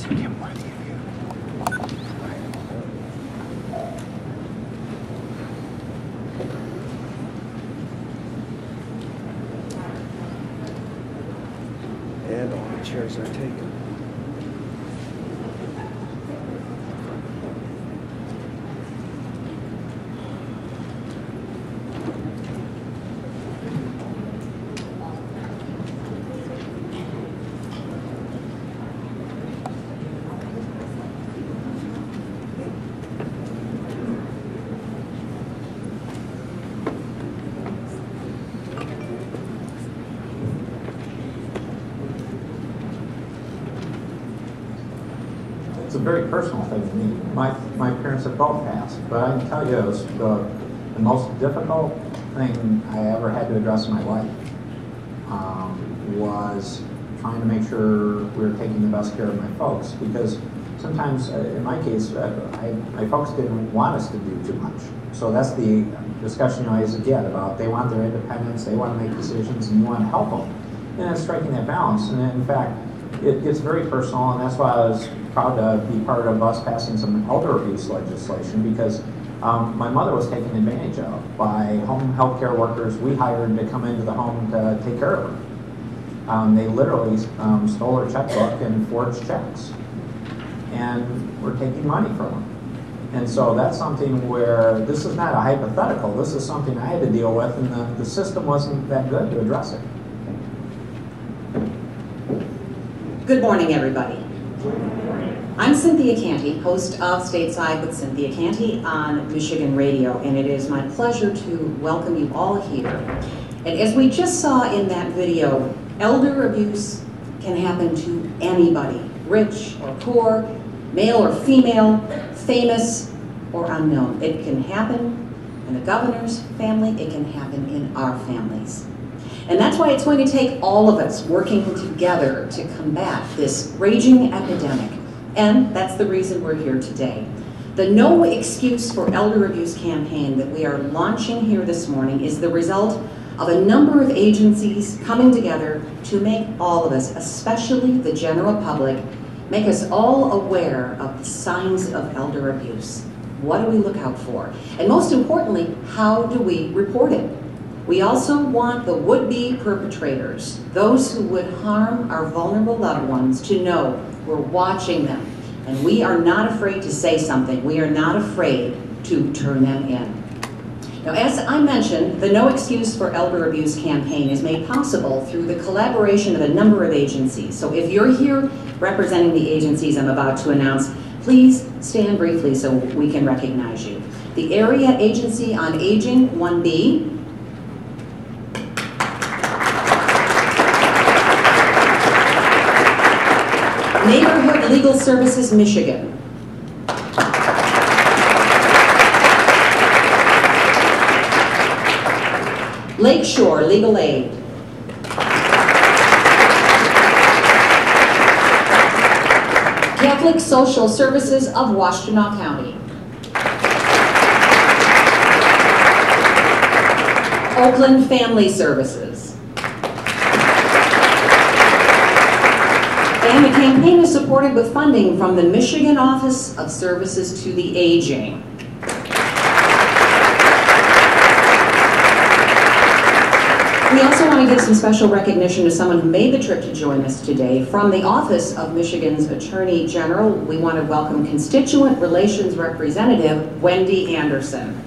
And all the chairs are taken. It's a very personal thing to me. My parents have both passed, but I can tell you it was the most difficult thing I ever had to address in my life was trying to make sure we were taking the best care of my folks, because sometimes, in my case, my folks didn't want us to do too much. So that's the discussion I always get about they want their independence, they want to make decisions, and you want to help them. And it's striking that balance. And in fact, it gets very personal, and that's why I was proud to be part of us passing some elder abuse legislation, because my mother was taken advantage of by home health care workers we hired to come into the home to take care of her. They literally stole her checkbook and forged checks, and were taking money from her. And so that's something where this is not a hypothetical, this is something I had to deal with, and the system wasn't that good to address it. Good morning, everybody. I'm Cynthia Canty, host of Stateside with Cynthia Canty on Michigan Radio, and it is my pleasure to welcome you all here. And as we just saw in that video, elder abuse can happen to anybody, rich or poor, male or female, famous or unknown. It can happen in the governor's family, it can happen in our families. And that's why it's going to take all of us working together to combat this raging epidemic. And that's the reason we're here today. The No Excuse for Elder Abuse campaign that we are launching here this morning is the result of a number of agencies coming together to make all of us, especially the general public, make us all aware of the signs of elder abuse. What do we look out for? And most importantly, how do we report it? We also want the would-be perpetrators, those who would harm our vulnerable loved ones, to know we're watching them. And we are not afraid to say something. We are not afraid to turn them in. Now, as I mentioned, the No Excuse for Elder Abuse campaign is made possible through the collaboration of a number of agencies. So if you're here representing the agencies I'm about to announce, please stand briefly so we can recognize you. The Area Agency on Aging, 1B. Neighborhood Legal Services, Michigan. Lakeshore Legal Aid. Catholic Social Services of Washtenaw County. Oakland Family Services. And the campaign is supported with funding from the Michigan Office of Services to the Aging. We also want to give some special recognition to someone who made the trip to join us today. From the Office of Michigan's Attorney General, we want to welcome Constituent Relations Representative Wendy Anderson.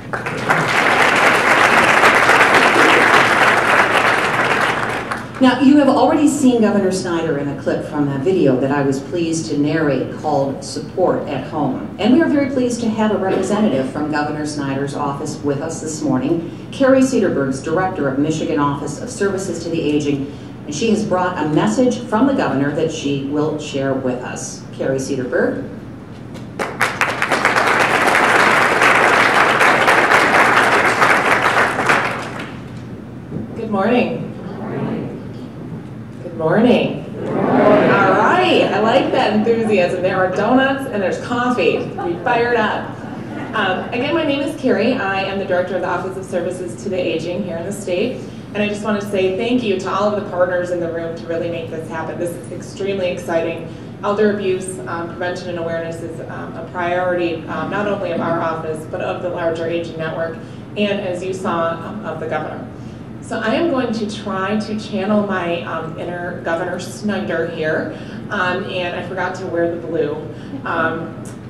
Now, you have already seen Governor Snyder in a clip from that video that I was pleased to narrate called Support at Home. And we are very pleased to have a representative from Governor Snyder's office with us this morning, Carrie Cederberg's Director of Michigan Office of Services to the Aging, and she has brought a message from the governor that she will share with us. Carrie Cederberg. Good morning. Good morning. All right, I like that enthusiasm. There are donuts and there's coffee. Be fired up. Again, my name is Carrie. I am the Director of the Office of Services to the Aging here in the state. And I just want to say thank you to all of the partners in the room to really make this happen. This is extremely exciting. elder abuse prevention and awareness is a priority not only of our office, but of the larger aging network, and as you saw, of the governor. So I am going to try to channel my inner Governor Snyder here, and I forgot to wear the blue.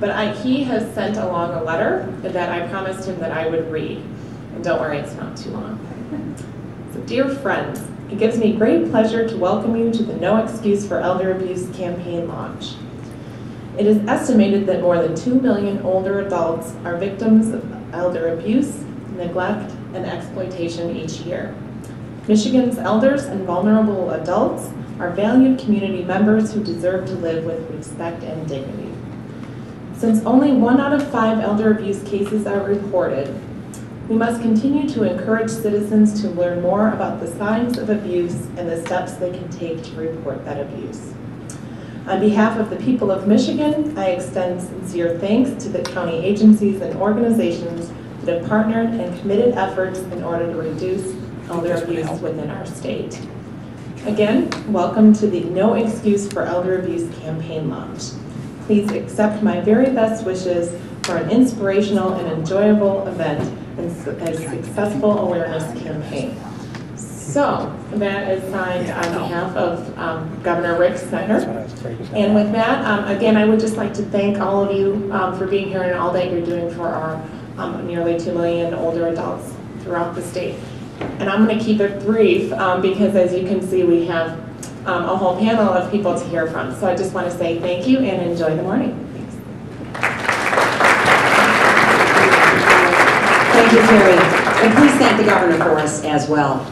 But he has sent along a letter that I promised him that I would read. And don't worry, it's not too long. So, dear friends, it gives me great pleasure to welcome you to the No Excuse for Elder Abuse campaign launch. It is estimated that more than 2 million older adults are victims of elder abuse, neglect, and exploitation each year. Michigan's elders and vulnerable adults are valued community members who deserve to live with respect and dignity. Since only 1 out of 5 elder abuse cases are reported, we must continue to encourage citizens to learn more about the signs of abuse and the steps they can take to report that abuse. On behalf of the people of Michigan, I extend sincere thanks to the county agencies and organizations that have partnered and committed efforts in order to reduce elder abuse within our state. Again, welcome to the No Excuse for Elder Abuse campaign launch. Please accept my very best wishes for an inspirational and enjoyable event and a successful awareness campaign. So, that is signed on behalf of Governor Rick Snyder. And with that, again, I would just like to thank all of you for being here and all that you're doing for our nearly 2 million older adults throughout the state. And I'm going to keep it brief because, as you can see, we have a whole panel of people to hear from. So I just want to say thank you and enjoy the morning. Thank you, Carrie. And please thank the governor for us as well.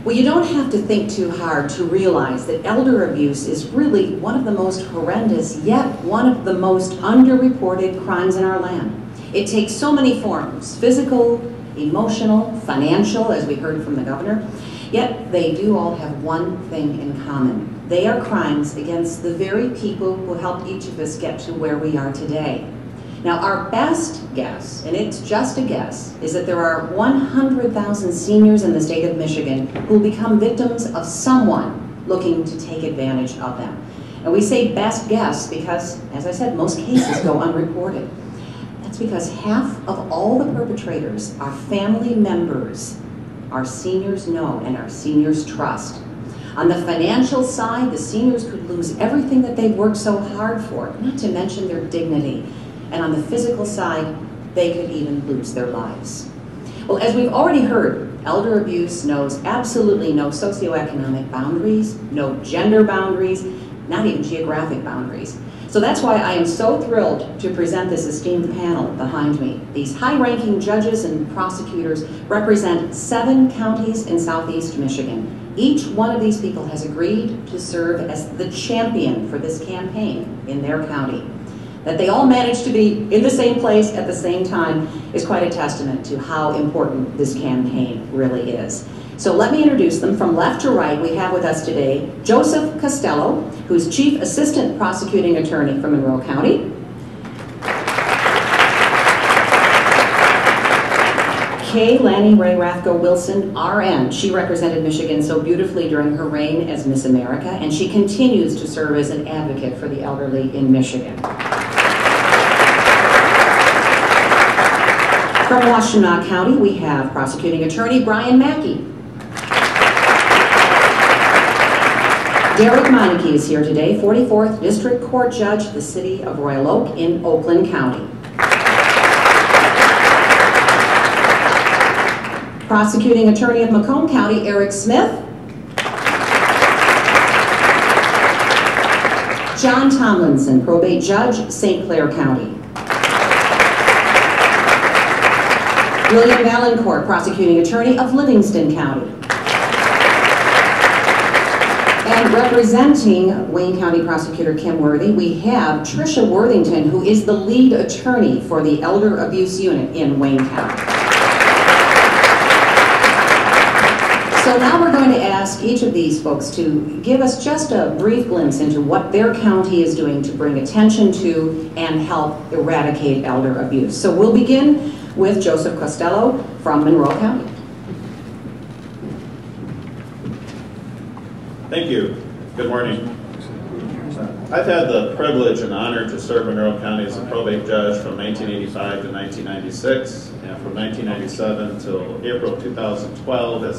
Well, you don't have to think too hard to realize that elder abuse is really one of the most horrendous, yet one of the most underreported crimes in our land. It takes so many forms: physical, emotional, financial, as we heard from the governor. Yet they do all have one thing in common. They are crimes against the very people who helped each of us get to where we are today. Now, our best guess, and it's just a guess, is that there are 100,000 seniors in the state of Michigan who will become victims of someone looking to take advantage of them. And we say best guess because, as I said, most cases go unreported. That's because half of all the perpetrators are family members our seniors know and our seniors trust. On the financial side, the seniors could lose everything that they've worked so hard for, not to mention their dignity. And on the physical side, they could even lose their lives. Well, as we've already heard, elder abuse knows absolutely no socioeconomic boundaries, no gender boundaries, not even geographic boundaries. So that's why I am so thrilled to present this esteemed panel behind me. These high-ranking judges and prosecutors represent 7 counties in southeast Michigan. Each one of these people has agreed to serve as the champion for this campaign in their county. That they all managed to be in the same place at the same time is quite a testament to how important this campaign really is. So let me introduce them. From left to right, we have with us today Joseph Costello, who's Chief Assistant Prosecuting Attorney from Monroe County. Kay Lanny Ray Rathko Wilson, RN. She represented Michigan so beautifully during her reign as Miss America, and she continues to serve as an advocate for the elderly in Michigan. From Washtenaw County, we have Prosecuting Attorney Brian Mackey. Derek Meineke is here today, 44th District Court Judge, the City of Royal Oak in Oakland County. Prosecuting Attorney of Macomb County, Eric Smith. John Tomlinson, Probate Judge, St. Clair County. William Valancourt, Prosecuting Attorney of Livingston County. And representing Wayne County Prosecutor Kim Worthy, we have Tricia Worthington, who is the lead attorney for the Elder Abuse Unit in Wayne County. So now we're going to ask each of these folks to give us just a brief glimpse into what their county is doing to bring attention to and help eradicate elder abuse. So we'll begin with Joseph Costello from Monroe County. Thank you. Good morning. I've had the privilege and honor to serve in Monroe County as a probate judge from 1985 to 1996, and from 1997 till April 2012 as